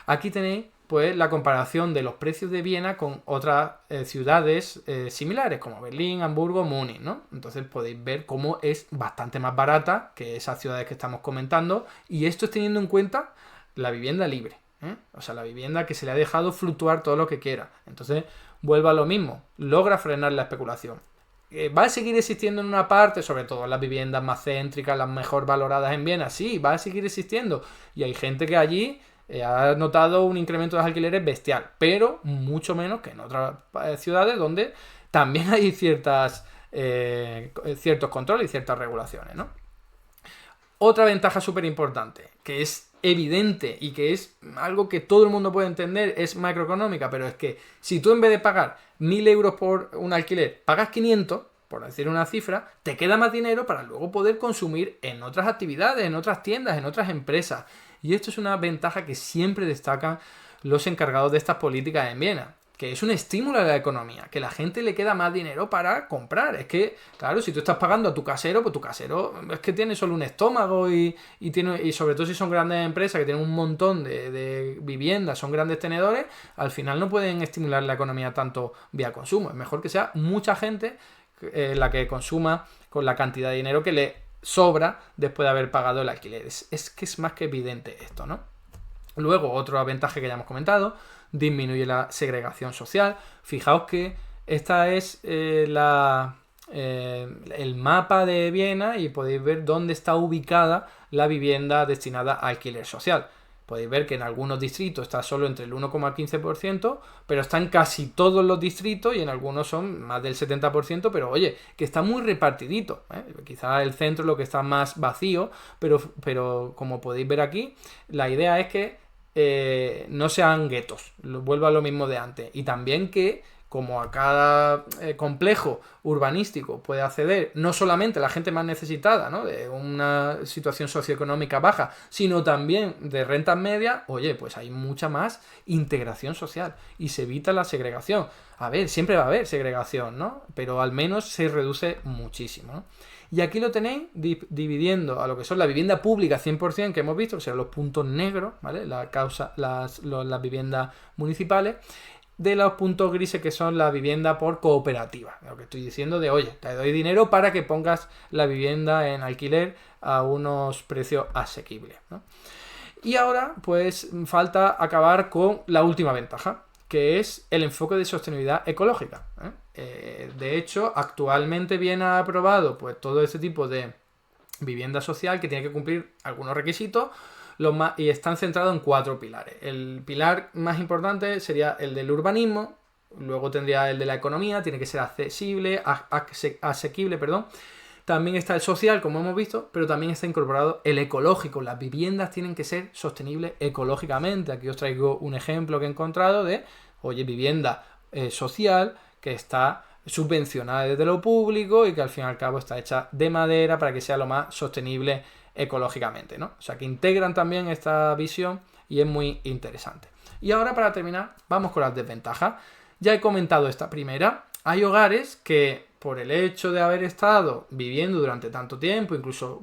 Aquí tenéis pues la comparación de los precios de Viena con otras ciudades similares, como Berlín, Hamburgo, Múnich, ¿no? Entonces podéis ver cómo es bastante más barata que esas ciudades que estamos comentando, y esto es teniendo en cuenta la vivienda libre, ¿eh? O sea, la vivienda que se le ha dejado fluctuar todo lo que quiera. Entonces, vuelvo a lo mismo, logra frenar la especulación. ¿Va a seguir existiendo en una parte, sobre todo en las viviendas más céntricas, las mejor valoradas en Viena? Sí, va a seguir existiendo, y hay gente que allí ha notado un incremento de alquileres bestial, pero mucho menos que en otras ciudades donde también hay ciertos controles y ciertas regulaciones, ¿no? Otra ventaja súper importante, que es evidente y que es algo que todo el mundo puede entender, es macroeconómica, pero es que si tú en vez de pagar 1.000 euros por un alquiler, pagas 500, por decir una cifra, te queda más dinero para luego poder consumir en otras actividades, en otras tiendas, en otras empresas. Y esto es una ventaja que siempre destacan los encargados de estas políticas en Viena, que es un estímulo a la economía, que la gente le queda más dinero para comprar. Es que, claro, si tú estás pagando a tu casero, pues tu casero es que tiene solo un estómago y sobre todo si son grandes empresas que tienen un montón de viviendas, son grandes tenedores, al final no pueden estimular la economía tanto vía consumo. Es mejor que sea mucha gente la que consuma con la cantidad de dinero que le sobra después de haber pagado el alquiler. Es que es más que evidente esto, ¿no? Luego, otro ventaja que ya hemos comentado, disminuye la segregación social. Fijaos que esta es el mapa de Viena y podéis ver dónde está ubicada la vivienda destinada a alquiler social. Podéis ver que en algunos distritos está solo entre el 1,15%, pero está en casi todos los distritos y en algunos son más del 70%, pero oye, que está muy repartidito, ¿eh? Quizás el centro es lo que está más vacío, pero como podéis ver aquí, la idea es que no sean guetos, vuelvo a lo mismo de antes, y también que como a cada complejo urbanístico puede acceder no solamente la gente más necesitada, ¿no?, de una situación socioeconómica baja, sino también de rentas medias, oye, pues hay mucha más integración social y se evita la segregación. A ver, siempre va a haber segregación, ¿no?, pero al menos se reduce muchísimo, ¿no? Y aquí lo tenéis dividiendo a lo que son la vivienda pública 100% que hemos visto, que serán los puntos negros, ¿vale?, las viviendas municipales, de los puntos grises que son la vivienda por cooperativa. Lo que estoy diciendo de, oye, te doy dinero para que pongas la vivienda en alquiler a unos precios asequibles, ¿no? Y ahora, pues, falta acabar con la última ventaja, que es el enfoque de sostenibilidad ecológica, ¿eh? De hecho, actualmente viene aprobado pues todo este tipo de vivienda social que tiene que cumplir algunos requisitos, y están centrados en 4 pilares. El pilar más importante sería el del urbanismo, luego tendría el de la economía, tiene que ser asequible, perdón. También está el social, como hemos visto, pero también está incorporado el ecológico. Las viviendas tienen que ser sostenibles ecológicamente. Aquí os traigo un ejemplo que he encontrado de, oye, vivienda social que está subvencionada desde lo público y que al fin y al cabo está hecha de madera para que sea lo más sostenible ecológicamente, ¿no? O sea, que integran también esta visión y es muy interesante. Y ahora, para terminar, vamos con las desventajas. Ya he comentado esta primera. Hay hogares que, por el hecho de haber estado viviendo durante tanto tiempo, incluso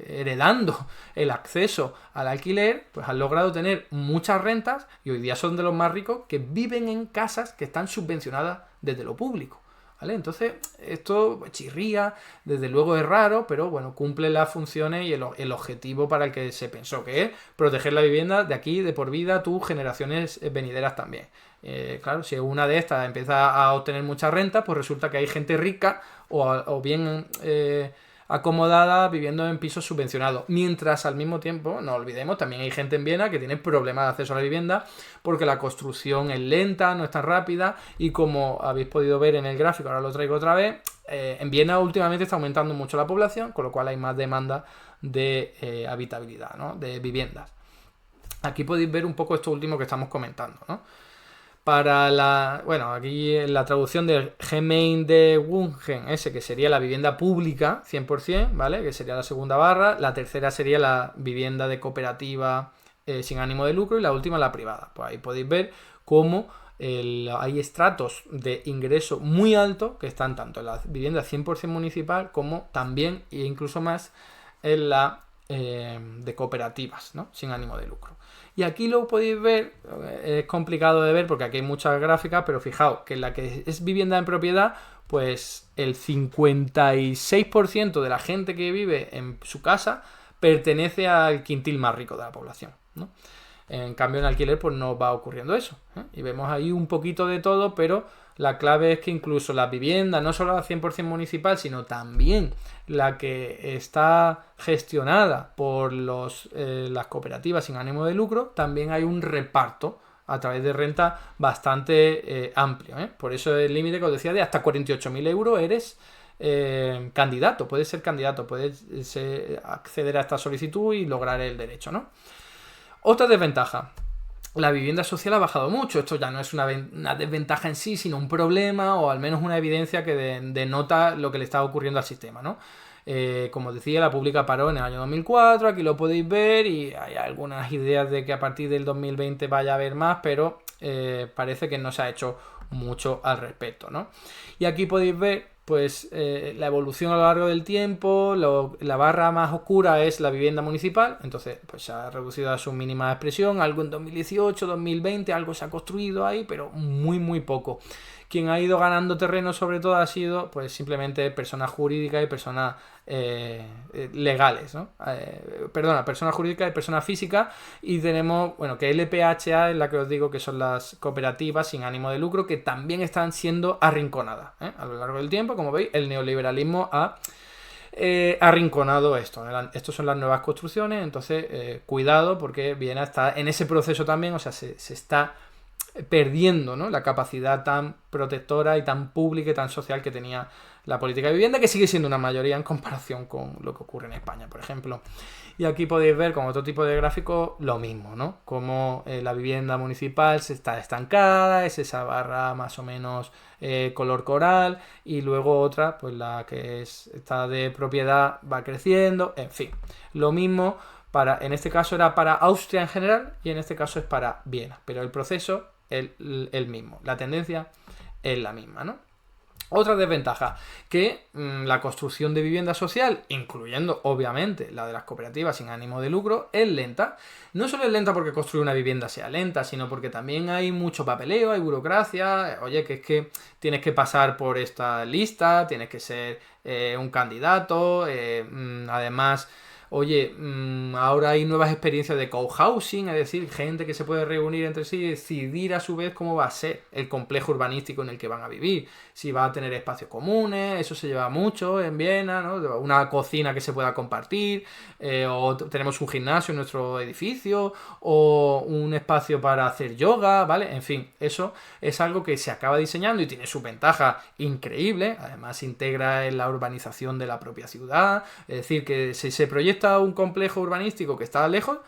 heredando el acceso al alquiler, pues han logrado tener muchas rentas y hoy día son de los más ricos que viven en casas que están subvencionadas desde lo público. ¿vale? Entonces, esto chirría, desde luego es raro, pero bueno, cumple las funciones y el objetivo para el que se pensó, que es proteger la vivienda de aquí, de por vida, tus generaciones venideras también. Claro, si una de estas empieza a obtener mucha renta, pues resulta que hay gente rica o bien acomodada viviendo en pisos subvencionados. Mientras al mismo tiempo, no olvidemos, también hay gente en Viena que tiene problemas de acceso a la vivienda porque la construcción es lenta, no es tan rápida y como habéis podido ver en el gráfico, ahora lo traigo otra vez, en Viena últimamente está aumentando mucho la población, con lo cual hay más demanda de habitabilidad, ¿no? De viviendas. Aquí podéis ver un poco esto último que estamos comentando, ¿no? Aquí en la traducción de Gemeindewungen, ese que sería la vivienda pública, 100%, ¿vale? Que sería la segunda barra. La tercera sería la vivienda de cooperativa sin ánimo de lucro y la última la privada. Pues ahí podéis ver cómo hay estratos de ingreso muy altos que están tanto en la vivienda 100% municipal como también e incluso más en la de cooperativas, ¿no? Sin ánimo de lucro. Y aquí lo podéis ver, es complicado de ver porque aquí hay muchas gráficas, pero fijaos que en la que es vivienda en propiedad, pues el 56% de la gente que vive en su casa pertenece al quintil más rico de la población, ¿no? En cambio en alquiler pues no va ocurriendo eso, ¿eh? Y vemos ahí un poquito de todo, pero la clave es que incluso la vivienda, no solo la 100% municipal, sino también la que está gestionada por las cooperativas sin ánimo de lucro, también hay un reparto a través de renta bastante amplio, ¿eh? Por eso el límite que os decía de hasta 48.000 euros eres candidato, puedes ser candidato, puedes acceder a esta solicitud y lograr el derecho, ¿no? Otra desventaja. La vivienda social ha bajado mucho. Esto ya no es una desventaja en sí, sino un problema o al menos una evidencia que denota lo que le está ocurriendo al sistema, ¿no? Como decía, la pública paró en el año 2004, aquí lo podéis ver y hay algunas ideas de que a partir del 2020 vaya a haber más, pero parece que no se ha hecho mucho al respecto, ¿no? Y aquí podéis ver pues la evolución a lo largo del tiempo, la barra más oscura es la vivienda municipal, entonces pues se ha reducido a su mínima expresión, algo en 2018, 2020, algo se ha construido ahí, pero muy muy poco. Quien ha ido ganando terreno sobre todo ha sido pues simplemente personas jurídicas y personas legales, ¿no? Personas jurídicas y personas físicas, y tenemos, bueno, que LPHA es la que os digo que son las cooperativas sin ánimo de lucro que también están siendo arrinconadas, ¿eh? A lo largo del tiempo, como veis, el neoliberalismo ha arrinconado esto. Estas son las nuevas construcciones, entonces cuidado porque Viena está en ese proceso también, o sea, se está perdiendo, ¿no? La capacidad tan protectora y tan pública y tan social que tenía la política de vivienda, que sigue siendo una mayoría en comparación con lo que ocurre en España, por ejemplo. Y aquí podéis ver con otro tipo de gráfico lo mismo, ¿no? Como la vivienda municipal se está estancada, es esa barra más o menos color coral, y luego otra, pues la que está de propiedad va creciendo, en fin. Lo mismo en este caso era para Austria en general y en este caso es para Viena, pero el proceso es el mismo, la tendencia es la misma, ¿no? Otra desventaja, que la construcción de vivienda social, incluyendo obviamente la de las cooperativas sin ánimo de lucro, es lenta. No solo es lenta porque construir una vivienda sea lenta, sino porque también hay mucho papeleo, hay burocracia. Oye, que es que tienes que pasar por esta lista, tienes que ser un candidato, además... Oye, ahora hay nuevas experiencias de cohousing, es decir, gente que se puede reunir entre sí y decidir a su vez cómo va a ser el complejo urbanístico en el que van a vivir. Si va a tener espacios comunes, eso se lleva mucho en Viena, ¿no? Una cocina que se pueda compartir, o tenemos un gimnasio en nuestro edificio, o un espacio para hacer yoga, ¿vale? En fin, eso es algo que se acaba diseñando y tiene su ventaja increíble. Además, integra en la urbanización de la propia ciudad, es decir, que si se proyecta un complejo urbanístico que está lejos,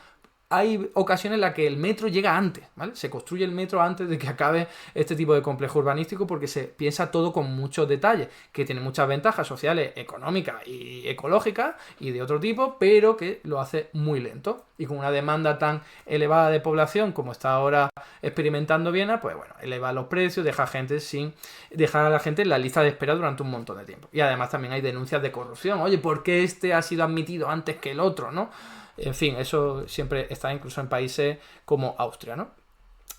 hay ocasiones en las que el metro llega antes, ¿vale? Se construye el metro antes de que acabe este tipo de complejo urbanístico porque se piensa todo con muchos detalles, que tiene muchas ventajas sociales, económicas y ecológicas y de otro tipo, pero que lo hace muy lento. Y con una demanda tan elevada de población como está ahora experimentando Viena, pues bueno, eleva los precios, deja a la gente en la lista de espera durante un montón de tiempo. Y además también hay denuncias de corrupción. Oye, ¿por qué este ha sido admitido antes que el otro, no? En fin, eso siempre está incluso en países como Austria, ¿no?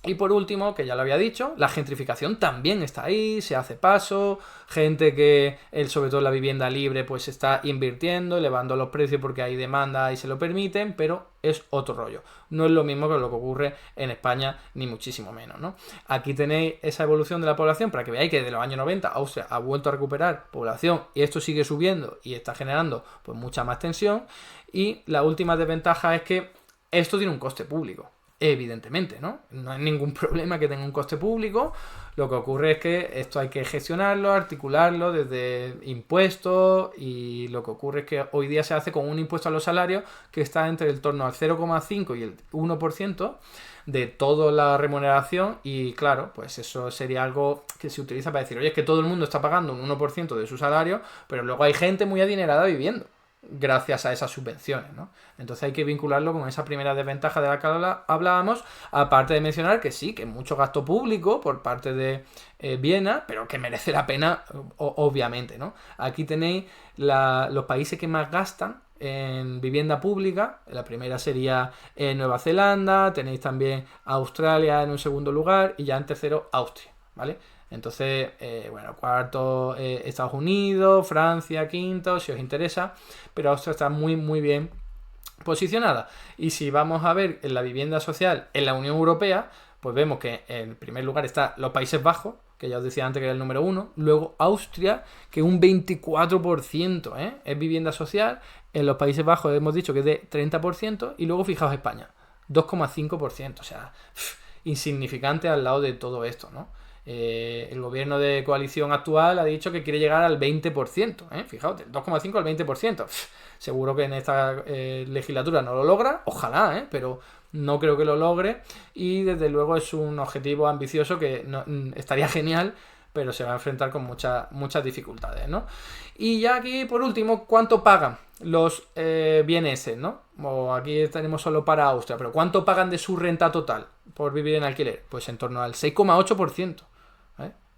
Y por último, que ya lo había dicho, la gentrificación también está ahí, se hace paso, gente que, sobre todo la vivienda libre, pues está invirtiendo, elevando los precios porque hay demanda y se lo permiten, pero es otro rollo. No es lo mismo que lo que ocurre en España, ni muchísimo menos, ¿no? Aquí tenéis esa evolución de la población para que veáis que desde los años 90 Austria ha vuelto a recuperar población y esto sigue subiendo y está generando pues mucha más tensión. Y la última desventaja es que esto tiene un coste público. Evidentemente, ¿no? No hay ningún problema que tenga un coste público. Lo que ocurre es que esto hay que gestionarlo, articularlo desde impuestos, y lo que ocurre es que hoy día se hace con un impuesto a los salarios que está entre el torno al 0,5 y el 1% de toda la remuneración, y claro, pues eso sería algo que se utiliza para decir, oye, es que todo el mundo está pagando un 1% de su salario, pero luego hay gente muy adinerada viviendo gracias a esas subvenciones, ¿no? Entonces hay que vincularlo con esa primera desventaja de la que hablábamos, aparte de mencionar que sí, que mucho gasto público por parte de Viena, pero que merece la pena, obviamente, ¿no? Aquí tenéis los países que más gastan en vivienda pública. La primera sería Nueva Zelanda, tenéis también Australia en un segundo lugar y ya en tercero Austria, ¿vale? Entonces, bueno, cuarto Estados Unidos, Francia, quinto, si os interesa, pero Austria está muy, muy bien posicionada. Y si vamos a ver en la vivienda social en la Unión Europea, pues vemos que en primer lugar está los Países Bajos, que ya os decía antes que era el número 1, luego Austria, que un 24% es vivienda social, en los Países Bajos hemos dicho que es de 30%, y luego fijaos España, 2,5%, o sea, insignificante al lado de todo esto, ¿no? El gobierno de coalición actual ha dicho que quiere llegar al 20%, fijaos, del 2,5 al 20%. Seguro que en esta legislatura no lo logra, ojalá, pero no creo que lo logre, y desde luego es un objetivo ambicioso que estaría genial, pero se va a enfrentar con muchas dificultades, ¿no? Y ya aquí, por último, ¿cuánto pagan los vieneses, ¿no? O aquí tenemos solo para Austria, pero ¿cuánto pagan de su renta total por vivir en alquiler? Pues en torno al 6,8%.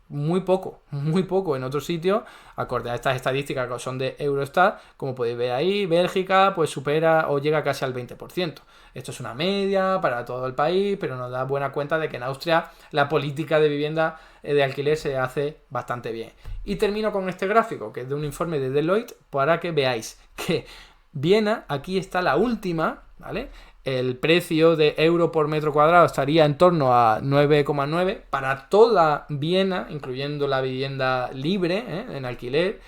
Muy poco en otros sitios, acorde a estas estadísticas que son de Eurostat, como podéis ver ahí, Bélgica pues supera o llega casi al 20%. Esto es una media para todo el país, pero nos da buena cuenta de que en Austria la política de vivienda de alquiler se hace bastante bien. Y termino con este gráfico, que es de un informe de Deloitte, para que veáis que Viena, aquí está la última, ¿vale? El precio de euro por metro cuadrado estaría en torno a 9,9 para toda Viena, incluyendo la vivienda libre, en alquiler.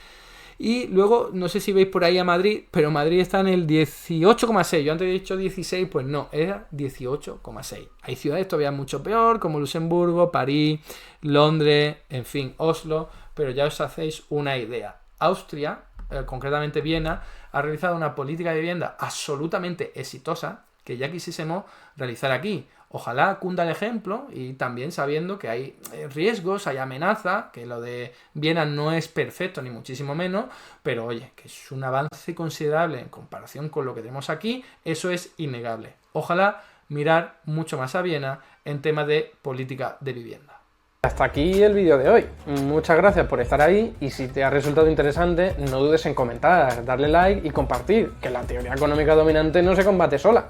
Y luego, no sé si veis por ahí a Madrid, pero Madrid está en el 18,6. Yo antes he dicho 16, pues no, era 18,6. Hay ciudades todavía mucho peor, como Luxemburgo, París, Londres, en fin, Oslo, pero ya os hacéis una idea. Austria, concretamente Viena, ha realizado una política de vivienda absolutamente exitosa, que ya quisiésemos realizar aquí. Ojalá cunda el ejemplo, y también sabiendo que hay riesgos, hay amenaza, que lo de Viena no es perfecto ni muchísimo menos, pero oye, que es un avance considerable en comparación con lo que tenemos aquí, eso es innegable. Ojalá mirar mucho más a Viena en temas de política de vivienda. Hasta aquí el vídeo de hoy. Muchas gracias por estar ahí, y si te ha resultado interesante, no dudes en comentar, darle like y compartir, que la teoría económica dominante no se combate sola.